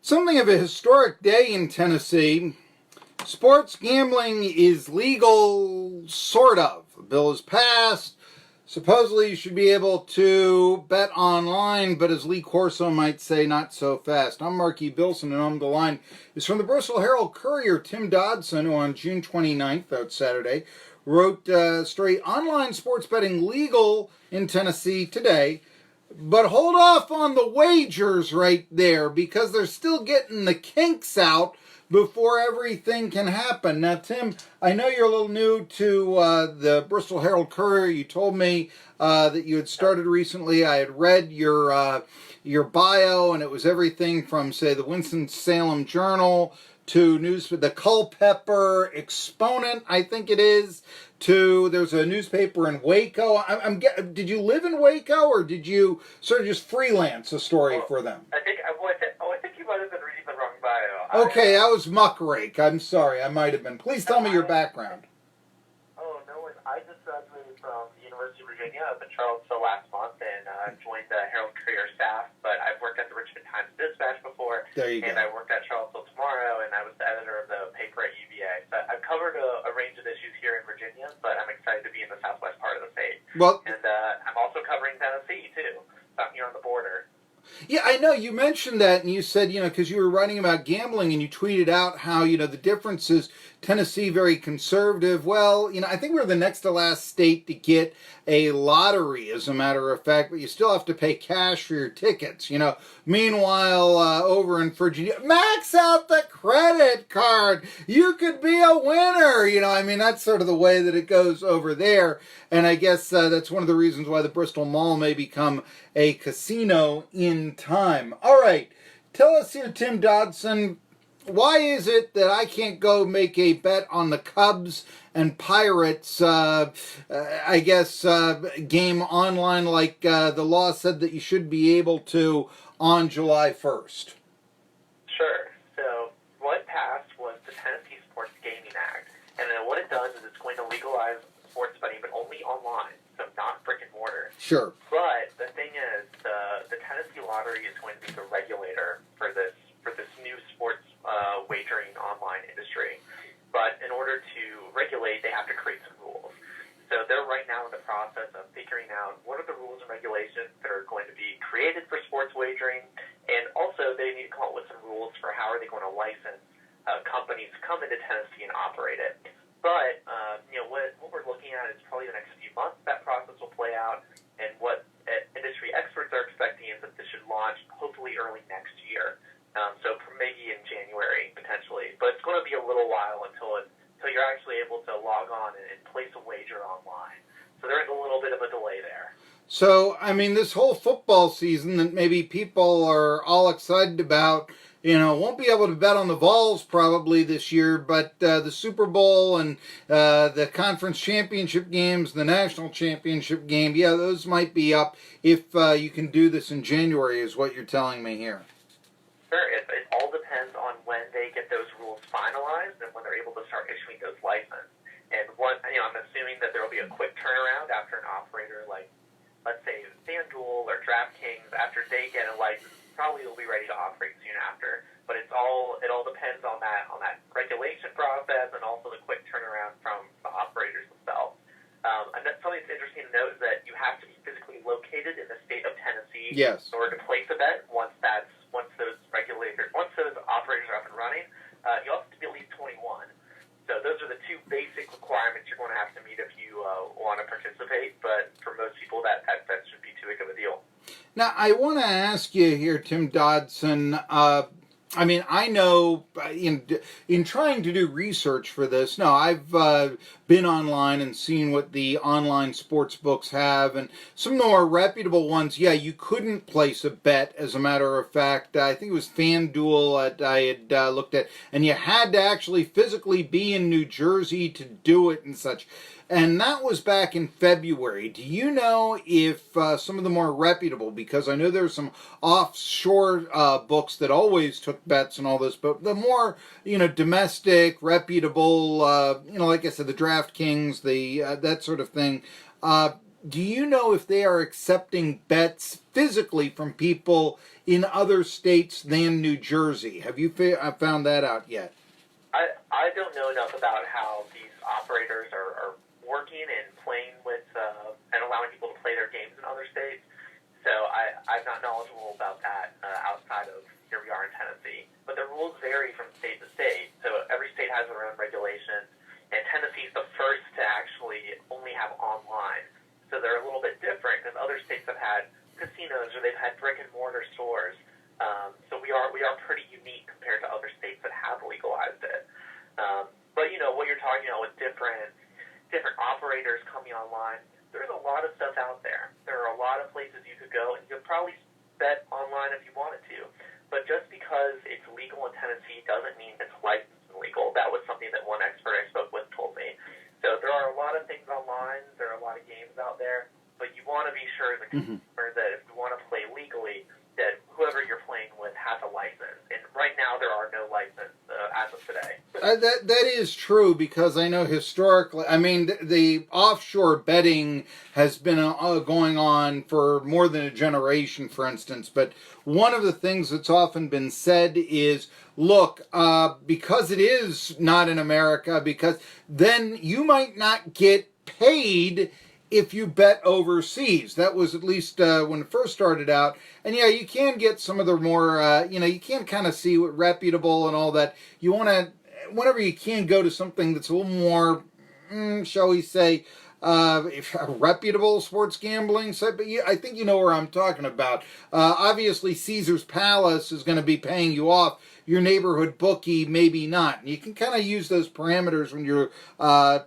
Something of a historic day in Tennessee. Sports gambling is legal, sort of. The bill is passed. Supposedly you should be able to bet online, but as Lee Corso might say, not so fast. I'm Marky Billson, and on the line is from the Bristol Herald Courier, Tim Dodson, who on June 29th, that's Saturday, wrote a story, Online Sports Betting Legal in Tennessee Today. But hold off on the wagers right there, because they're still getting the kinks out before everything can happen. Now, Tim, I know you're a little new to the Bristol Herald Courier. You told me that you had started recently. I had read your bio, and it was everything from, say, the Winston-Salem Journal to the Culpeper Exponent, I think it is, to there's a newspaper in Waco. Did you live in Waco, or did you sort of just freelance a story for them? I think you might have been reading the wrong bio. Okay, I was muckrake. I'm sorry, I might have been. Please tell me your background. Oh, no, I just graduated from the University of Virginia up in Charlottesville last month, and joined the Herald Courier staff. But I've worked at the Richmond Times-Dispatch before, There you and go. I worked at Charlottesville Tomorrow, and I was the editor of the paper at UVA. So I've covered a range of issues here in Virginia, but I'm excited to be in the southwest part of the state. Well, And I'm also covering Tennessee, too. So I'm here on the border. yeah, I know. You mentioned that, and you said, because you were writing about gambling, and you tweeted out how, the difference is Tennessee very conservative. Well, I think we're the next to last state to get a lottery, as a matter of fact, but you still have to pay cash for your tickets, Meanwhile, over in Virginia, max out the credit card. You could be a winner, that's sort of the way that it goes over there. And I guess that's one of the reasons why the Bristol Mall may become a casino in time. All right, tell us here, Tim Dodson, why is it that I can't go make a bet on the Cubs and Pirates, game online like the law said that you should be able to on July 1st? Sure. So what passed was the Tennessee Sports Gaming Act. And then what it does is it's going to legalize sports betting, but only online, so not brick and mortar. Sure. But the thing is, the Tennessee Lottery is going to be the regulator for this new sports wagering online industry. But in order to regulate, they have to create some rules. So they're right now in the process of figuring out what are the rules and regulations that are going to be created for sports wagering, and also they need to come up with some rules for how are they going to license companies to come into Tennessee and operate it. But what we're looking at is probably the next few months that process will play out, and what industry experts are expecting is that this should launch hopefully early next year. So maybe in January potentially, but it's going to be a little while until you're actually able to log on and place a wager online. So there is a little bit of a delay there. So, this whole football season that maybe people are all excited about, won't be able to bet on the Vols probably this year, but the Super Bowl and the conference championship games, the national championship game, yeah, those might be up if you can do this in January, is what you're telling me here. Sure, it all depends on when they get those rules finalized and when they're able to start issuing those licenses. And I'm assuming that there will be a quick turnaround after an operator like, let's say, FanDuel or DraftKings, after they get a license, probably will be ready to operate soon after. But it all depends on that regulation process, and also the quick turnaround from the operators themselves. And that's something that's interesting to note is that you have to be physically located in the state of Tennessee Yes. in order to place a bet. Once those operators are up and running, you also have to be at least 21. So those are the two basic requirements you're going to have to meet if you want to participate. But for most people, that shouldn't be too big of a deal. Now, I want to ask you here, Tim Dodson, I know in trying to do research for this, I've been online and seen what the online sports books have, and some of the more reputable ones, yeah, you couldn't place a bet, as a matter of fact. I think it was FanDuel that I had looked at, and you had to actually physically be in New Jersey to do it and such. And that was back in February. Do you know if some of the more reputable, because I know there's some offshore books that always took bets and all this, but the more, domestic, reputable, like I said, the DraftKings, that sort of thing, do you know if they are accepting bets physically from people in other states than New Jersey? Have you found that out yet? I don't know enough about how these operators are working and playing with and allowing people to play their games in other states. So I'm not knowledgeable about that outside of here we are in Tennessee. But the rules vary from state to state. So every state has their own regulations. And Tennessee's the first to actually only have online. So they're a little bit different because other states have had casinos or they've had brick and mortar stores. So we are pretty unique compared to other states that have legalized it. But you know what you're talking about with different operators coming online. There's a lot of stuff out there. There are a lot of places you could go, and you could probably bet online if you wanted to. But just because it's legal in Tennessee doesn't mean it's licensed and legal. That was something that one expert I spoke with told me. So there are a lot of things online. There are a lot of games out there. But you want to be sure as a consumer that if you want to play legally, that whoever you're playing with has a license. And right now there are no license as of today. That is true, because I know historically, I mean, the offshore betting has been going on for more than a generation, for instance. But one of the things that's often been said is, look, because it is not in America, because then you might not get paid if you bet overseas. That was at least when it first started out. And yeah, you can get some of the more, you can kind of see what reputable and all that. You want to, whenever you can, go to something that's a little more, shall we say, reputable sports gambling site. But I think you know where I'm talking about. Obviously, Caesar's Palace is going to be paying you off. Your neighborhood bookie, maybe not. And you can kind of use those parameters when you're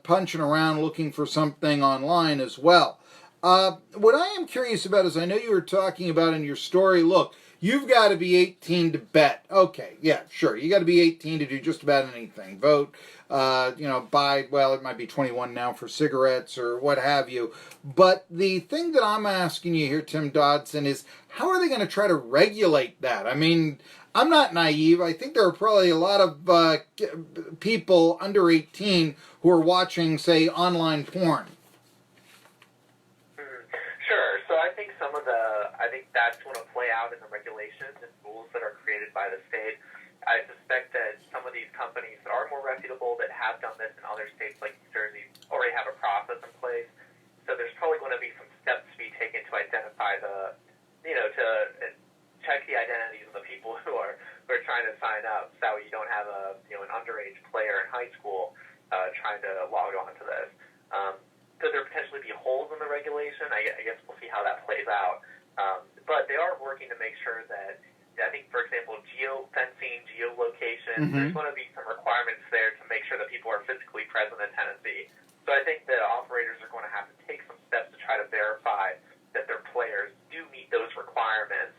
punching around looking for something online as well. What I am curious about is, I know you were talking about in your story, look, you've got to be 18 to bet. Okay, yeah, sure. You got to be 18 to do just about anything. Vote, buy, well, it might be 21 now for cigarettes or what have you. But the thing that I'm asking you here, Tim Dodson, is how are they going to try to regulate that? I mean, I'm not naive. I think there are probably a lot of people under 18 who are watching, say, online porn. Sure. So I think I think that's going to play out in the regulations and rules that are created by the state. I suspect that some of these companies that are more reputable, that have done this in other states like New Jersey, already have a process in place. So there's probably going to be some steps to be taken to identify to check the identities of the people who are trying to sign up, so you don't have an underage player in high school trying to log on to this. Could there potentially be holes in the regulation? I guess we'll see how that plays out. But they are working to make sure that, I think, for example, geo-fencing, geolocation, there's going to be some requirements there to make sure that people are physically present in Tennessee. So I think the operators are going to have to take some steps to try to verify that their players do meet those requirements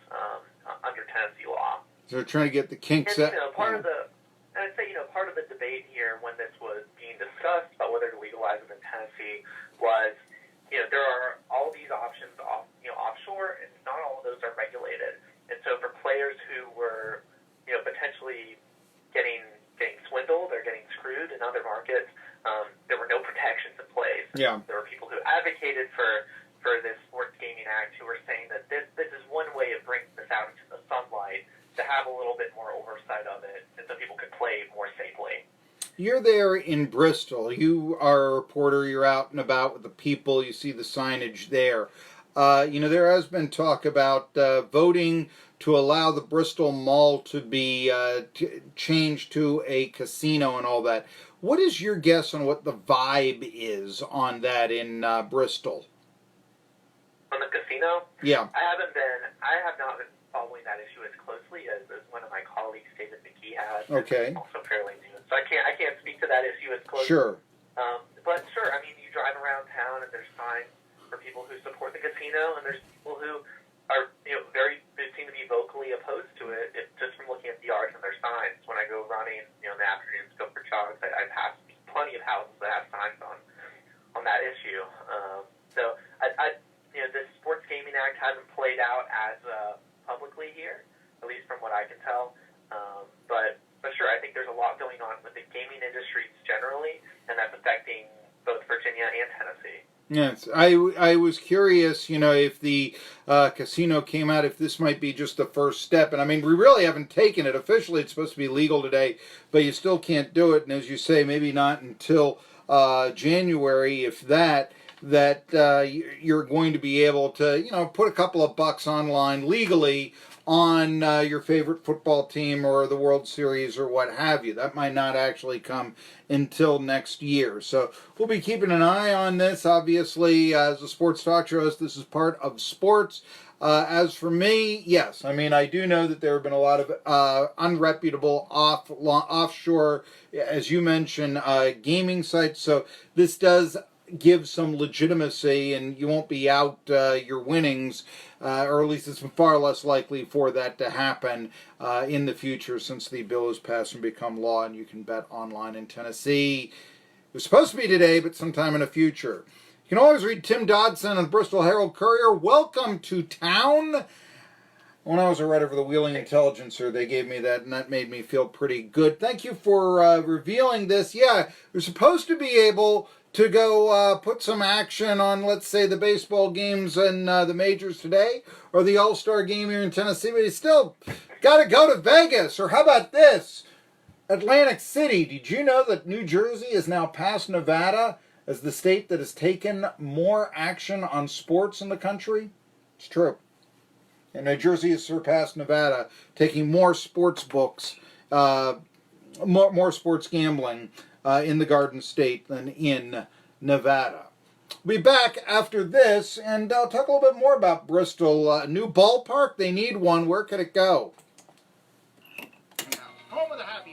under Tennessee law. So they're trying to get the kinks out. Part of the debate here when this was being discussed about whether to legalize it in Tennessee was, there are all these options offshore, and not all of those are regulated. And so for players who were, potentially getting swindled or getting screwed in other markets, there were no protections in place. Yeah. There were people who advocated for this Sports Gaming Act who were saying that this is one way of bringing this out into the sunlight, to have a little bit more oversight of it, and so people could play more safely. You're there in Bristol. You are a reporter. You're out and about with the people. You see the signage there. There has been talk about voting to allow the Bristol Mall to be changed to a casino and all that. What is your guess on what the vibe is on that in Bristol? On the casino? Yeah. I have not been following that issue as closely as one of my colleagues, David McKee, has. Okay. Also fairly new. So I can't speak to that issue as closely. Sure. But sure, I mean, you drive around town and there's signs for people who support the casino, and there's people who are, they seem to be vocally opposed to it, just from looking at the yards and their signs. When I go running, in the afternoons, go for jogs, I pass plenty of houses that have signs on that issue. So this Sports Gaming Act hasn't played out as publicly here, at least from what I can tell. But sure, I think there's a lot going on with the gaming industries generally, and that's affecting both Virginia and Tennessee. Yes, I was curious, if the casino came out, if this might be just the first step. And I mean, we really haven't taken it officially. It's supposed to be legal today, but you still can't do it. And as you say, maybe not until January, if that, you're going to be able to, put a couple of bucks online legally on your favorite football team or the World Series or what have you. That might not actually come until next year. So we'll be keeping an eye on this. Obviously, as a sports talk show host, this is part of sports. As for me, yes. I mean, I do know that there have been a lot of unreputable offshore, as you mentioned, gaming sites. So this does give some legitimacy, and you won't be out your winnings, or at least it's far less likely for that to happen in the future, since the bill has passed and become law, and you can bet online in Tennessee. It was supposed to be today, but sometime in the future. You can always read Tim Dodson on the Bristol Herald Courier. Welcome to town. When I was a writer for the Wheeling Intelligencer, they gave me that, and that made me feel pretty good. Thank you for revealing this. Yeah, we're supposed to be able to go put some action on, let's say, the baseball games and the majors today, or the All-Star game here in Tennessee, but you still got to go to Vegas. Or how about this? Atlantic City. Did you know that New Jersey is now past Nevada as the state that has taken more action on sports in the country? It's true. And New Jersey has surpassed Nevada, taking more sports books, more sports gambling in the Garden State than in Nevada. We'll be back after this, and I'll talk a little bit more about Bristol. New ballpark, they need one. Where could it go? Home of the Happy